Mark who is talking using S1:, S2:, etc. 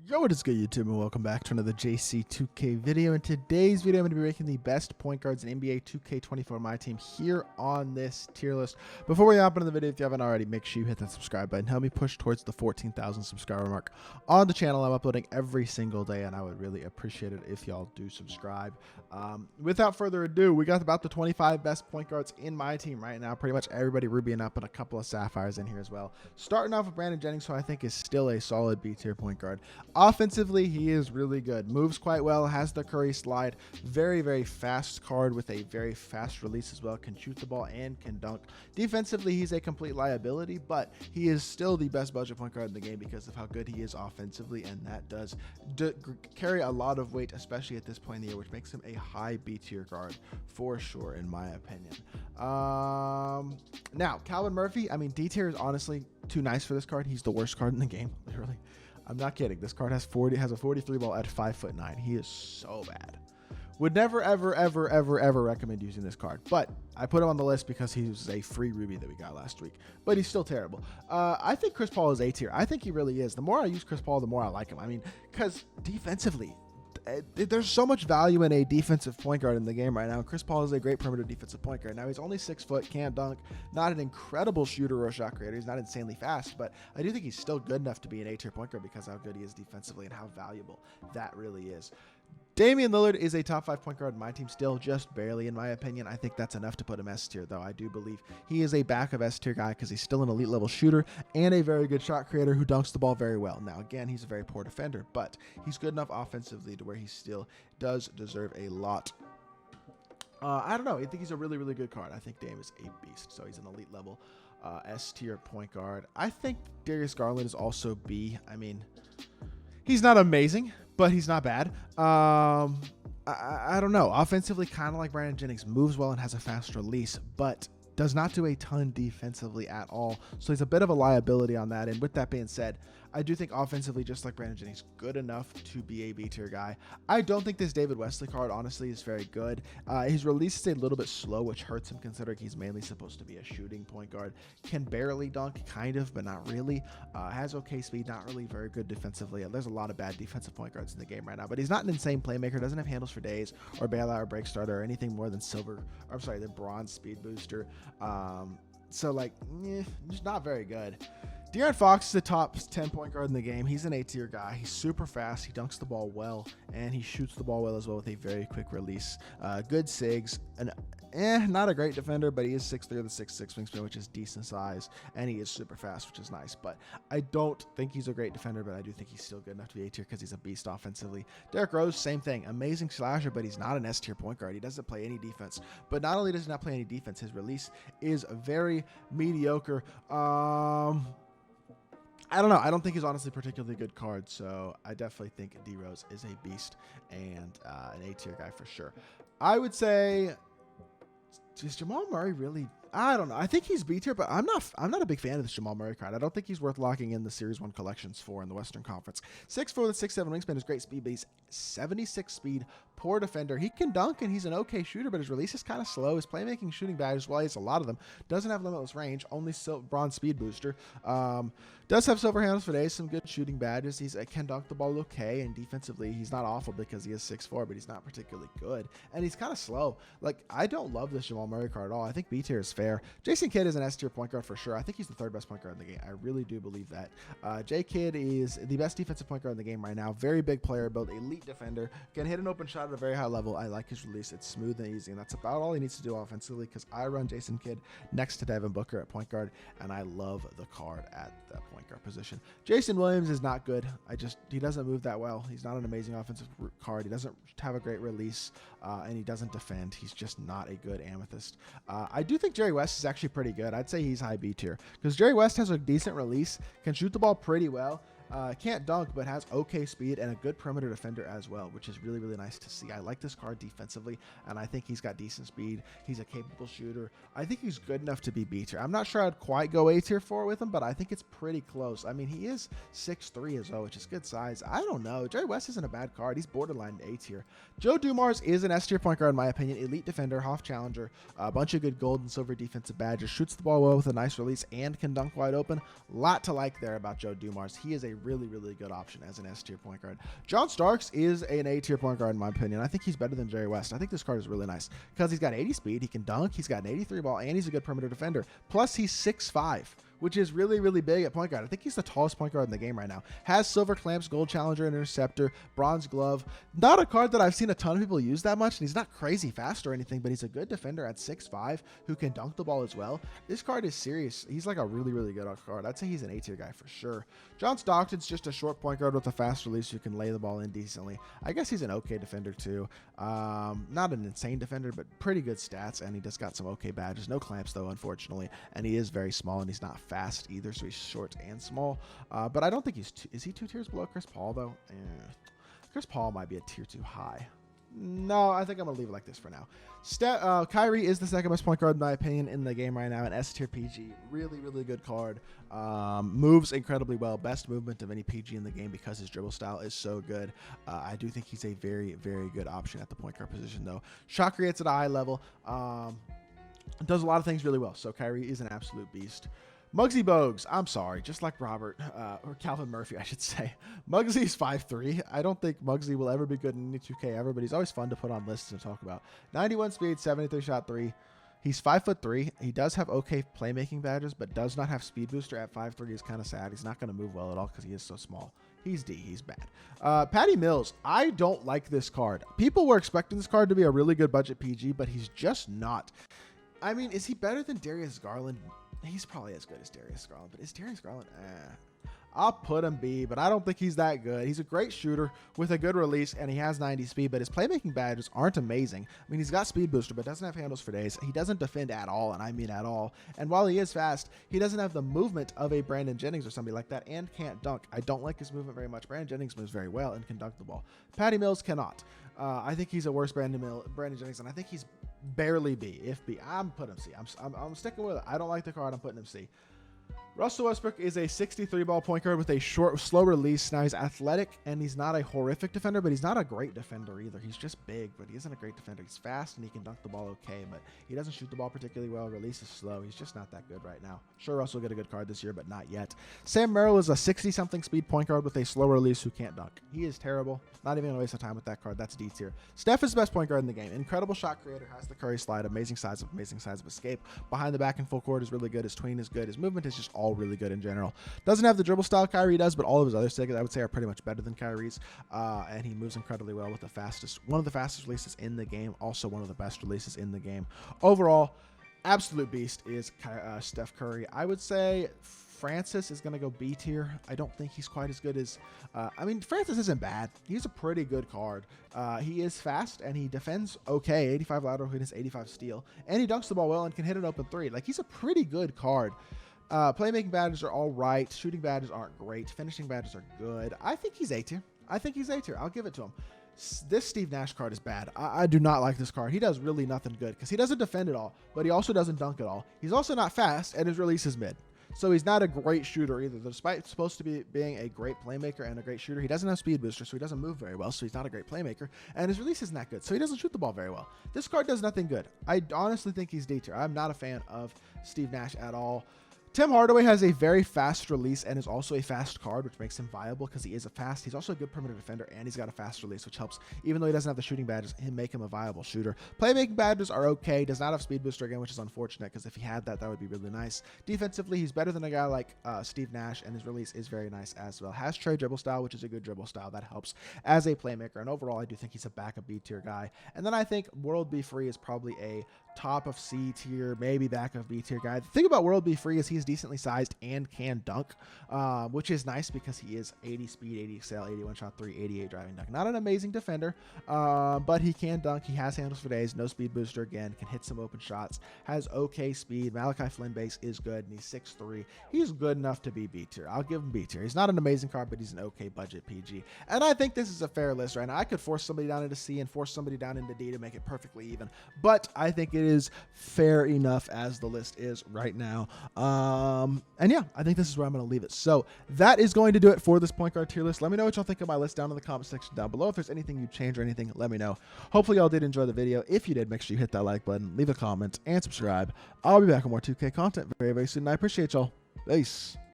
S1: Yo, what is good, YouTube, and welcome back to another JC2K video. In today's video, I'm going to be ranking the best point guards in NBA 2K24 MyTEAM here on this tier list. Before we hop into the video, if you haven't already, make sure you hit that subscribe button. Help me push towards the 14,000 subscriber mark on the channel. I'm uploading every single day, and I would really appreciate it if y'all do subscribe. Without further ado, we got about the 25 best point guards in my team right now. Pretty much everybody Ruby and up, and a couple of Sapphires in here as well. Starting off with Brandon Jennings, who I think is still a solid B tier point guard. Offensively, he is really good. Moves quite well, has the Curry slide. Very, very fast card with a very fast release as well. Can shoot the ball and can dunk. Defensively, he's a complete liability, but he is still the best budget point guard in the game because of how good he is offensively, and that does carry a lot of weight, especially at this point in the year, which makes him a high B tier guard for sure, in my opinion. Now, Calvin Murphy, I mean, D tier is honestly too nice for this card. He's the worst card in the game, literally. I'm not kidding. This card has a 43 ball at 5'9". He is so bad. Would never, ever recommend using this card. But I put him on the list because he was a free Ruby that we got last week. But he's still terrible. I think Chris Paul is A tier. I think he really is. The more I use Chris Paul, the more I like him. I mean, because defensively, there's so much value in a defensive point guard in the game right now. Chris Paul is a great perimeter defensive point guard. Now, he's only 6 foot, can't dunk, not an incredible shooter or shot creator. He's not insanely fast, but I do think he's still good enough to be an A-tier point guard because of how good he is defensively and how valuable that really is. Damian Lillard is a top 5 point guard in my team still, just barely in my opinion. I think that's enough to put him S tier, though. I do believe he is a back of S tier guy because he's still an elite level shooter and a very good shot creator who dunks the ball very well. Now, again, he's a very poor defender, but he's good enough offensively to where he still does deserve a lot. I don't know. I think he's a really, really good card. I think Dame is a beast, so he's an elite level S tier point guard. I think Darius Garland is also B. I mean, he's not amazing, but he's not bad. I don't know. Offensively, kind of like Brandon Jennings, moves well and has a fast release, but does not do a ton defensively at all. So he's a bit of a liability on that. And with that being said, I do think offensively, just like Brandon Jennings, good enough to be a B tier guy. I don't think this David Wesley card, honestly, is very good. His release is a little bit slow, which hurts him considering he's mainly supposed to be a shooting point guard. Can barely dunk, kind of, but not really. Has okay speed, not really very good defensively. There's a lot of bad defensive point guards in the game right now, but he's not an insane playmaker. Doesn't have handles for days or bailout or break starter or anything more than the bronze speed booster. So like, just not very good. De'Aaron Fox is a top 10 point guard in the game. He's an A tier guy. He's super fast. He dunks the ball well, and he shoots the ball well as well with a very quick release. Good SIGs. Not a great defender, but he is 6'3" with a 6'6" wingspan, which is decent size, and he is super fast, which is nice. But I don't think he's a great defender, but I do think he's still good enough to be A tier because he's a beast offensively. Derrick Rose, same thing. Amazing slasher, but he's not an S tier point guard. He doesn't play any defense. But not only does he not play any defense, his release is very mediocre. I don't know. I don't think he's honestly a particularly good card, so I definitely think D Rose is a beast and an A tier guy for sure. I would say, is Jamal Murray really? I don't know. I think he's B tier, but I'm not a big fan of this Jamal Murray card. I don't think he's worth locking in the Series 1 collections for in the Western Conference. 6'4" with 6'7" wingspan is great speed, but he's 76 speed, poor defender. He can dunk, and he's an okay shooter, but his release is kind of slow. His playmaking shooting badges, well, he has a lot of them. Doesn't have limitless range, only bronze speed booster. Does have silver handles for days, some good shooting badges. He can dunk the ball okay, and defensively, he's not awful because he is 6'4", but he's not particularly good. And he's kind of slow. Like, I don't love this Jamal Murray card at all. I think B tier is fair. Jason Kidd is an S tier point guard for sure. I think he's the 3rd best point guard in the game. I really do believe that. J Kidd is the best defensive point guard in the game right now. Very big player, built elite defender. Can hit an open shot at a very high level. I like his release. It's smooth and easy, and that's about all he needs to do offensively because I run Jason Kidd next to Devin Booker at point guard, and I love the card at the point guard position. Jason Williams is not good. He doesn't move that well. He's not an amazing offensive card. He doesn't have a great release, and he doesn't defend. He's just not a good amethyst. I do think Jerry West is actually pretty good. I'd say he's high B tier because Jerry West has a decent release, can shoot the ball pretty well. Can't dunk, but has okay speed and a good perimeter defender as well, which is really, really nice to see. I like this card defensively, and I think he's got decent speed. He's a capable shooter. I think he's good enough to be B tier. I'm not sure I'd quite go A tier for with him, but I think it's pretty close. I mean, he is 6'3" as well, which is good size. I don't know. Jerry West isn't a bad card. He's borderline A tier. Joe Dumars is an S tier point guard in my opinion. Elite defender, Hoff challenger, a bunch of good gold and silver defensive badges, shoots the ball well with a nice release, and can dunk wide open. Lot to like there about Joe Dumars. He is a really, really good option as an S tier point guard. John Starks is an A tier point guard in my opinion. I think he's better than Jerry West. I think this card is really nice because he's got 80 speed, he can dunk, he's got an 83 ball, and he's a good perimeter defender. Plus he's 6'5", which is really, really big at point guard. I think he's the tallest point guard in the game right now. Has silver clamps, gold challenger, and interceptor, bronze glove. Not a card that I've seen a ton of people use that much, and he's not crazy fast or anything, but he's a good defender at 6'5", who can dunk the ball as well. This card is serious. He's like a really, really good card. I'd say he's an A tier guy for sure. John Stockton's just a short point guard with a fast release who can lay the ball in decently. I guess he's an okay defender too. Not an insane defender, but pretty good stats, and he just got some okay badges. No clamps though, unfortunately, and he is very small, and he's not fast either, so he's short and small. But I don't think is he 2 tiers below Chris Paul though? Chris Paul might be a tier too high. No, I think I'm gonna leave it like this for now. Kyrie is the second best point guard in my opinion in the game right now. An S tier PG, really, really good card. Moves incredibly well. Best movement of any PG in the game because his dribble style is so good. I do think he's a very, very good option at the point guard position though. Shot creates at a high level. Does a lot of things really well. So Kyrie is an absolute beast. Muggsy Bogues, I'm sorry, just like Robert, or Calvin Murphy, I should say. Muggsy's 5'3". I don't think Muggsy will ever be good in any 2K ever, but he's always fun to put on lists and talk about. 91 speed, 73 shot 3. He's 5'3". He does have okay playmaking badges, but does not have speed booster at 5'3". Is kind of sad. He's not going to move well at all because he is so small. He's D. He's bad. Patty Mills, I don't like this card. People were expecting this card to be a really good budget PG, but he's just not. I mean, is he better than Darius Garland? He's probably as good as Darius Garland, but is Darius Garland? I'll put him B, but I don't think he's that good. He's a great shooter with a good release, and he has 90 speed, but his playmaking badges aren't amazing. I mean, he's got speed booster, but doesn't have handles for days. He doesn't defend at all, and I mean at all. And while he is fast, he doesn't have the movement of a Brandon Jennings or somebody like that, and can't dunk. I don't like his movement very much. Brandon Jennings moves very well and can dunk the ball. Patty Mills cannot. I think he's a worse Brandon Jennings, and I think he's barely B, if B. I'm putting him C. I'm sticking with it. I don't like the card. I'm putting him C. Russell Westbrook is a 63 ball point guard with a short, slow release. Now he's athletic and he's not a horrific defender, but he's not a great defender either. He's just big, but he isn't a great defender. He's fast and he can dunk the ball okay, but he doesn't shoot the ball particularly well. Release is slow. He's just not that good right now. Sure, Russell will get a good card this year, but not yet. Sam Merrill is a 60-something speed point guard with a slow release who can't dunk. He is terrible. Not even gonna waste of time with that card. That's D tier. Steph is the best point guard in the game. Incredible shot creator, has the Curry slide, amazing size of escape. Behind the back and full court is really good. His tween is good. His movement is just all really good in general. Doesn't have the dribble style Kyrie does, but all of his other sticks I would say are pretty much better than Kyrie's. And he moves incredibly well with one of the fastest releases in the game, also one of the best releases in the game. Overall, absolute beast is Steph Curry. I would say Francis is going to go B tier. I don't think he's quite as good as, I mean, Francis isn't bad. He's a pretty good card. He is fast and he defends okay. 85 lateral quickness, 85 steal, and he dunks the ball well and can hit an open three. Like, he's a pretty good card. Playmaking badges are all right. Shooting badges aren't great. Finishing badges are good. I think he's A tier. I'll give it to him. This Steve Nash card is bad. I do not like this card. He does really nothing good because he doesn't defend at all, but he also doesn't dunk at all. He's also not fast, and his release is mid. So he's not a great shooter either. Despite supposed to be being a great playmaker and a great shooter, he doesn't have speed booster, so he doesn't move very well, so he's not a great playmaker. And his release isn't that good, so he doesn't shoot the ball very well. This card does nothing good. I honestly think he's D tier. I'm not a fan of Steve Nash at all. Tim Hardaway has a very fast release and is also a fast card, which makes him viable because he is a fast. He's also a good perimeter defender, and he's got a fast release, which helps, even though he doesn't have the shooting badges, make him a viable shooter. Playmaking badges are okay. Does not have speed booster again, which is unfortunate because if he had that, that would be really nice. Defensively, he's better than a guy like Steve Nash, and his release is very nice as well. Has trade dribble style, which is a good dribble style. That helps as a playmaker, and overall, I do think he's a backup B tier guy. And then I think World Be Free is probably a top of C tier, maybe back of B tier guy. The thing about World Be Free is he's decently sized and can dunk, which is nice because he is 80 speed, 80 excel, 81 shot 3, 88 driving dunk. Not an amazing defender, but he can dunk. He has handles for days, no speed booster again, can hit some open shots, has okay speed. Malachi Flynn base is good, and he's 6'3". He's good enough to be B tier. I'll give him B tier. He's not an amazing card, but he's an okay budget PG. And I think this is a fair list right now. I could force somebody down into C and force somebody down into D to make it perfectly even, but I think it is fair enough as the list is right now. And yeah, I think this is where I'm going to leave it. So that is going to do it for this point guard tier list. Let me know what y'all think of my list down in the comment section down below. If there's anything you change or anything, let me know. Hopefully y'all did enjoy the video. If you did, make sure you hit that like button, leave a comment, and subscribe. I'll be back with more 2K content very, very soon. I appreciate y'all. Peace.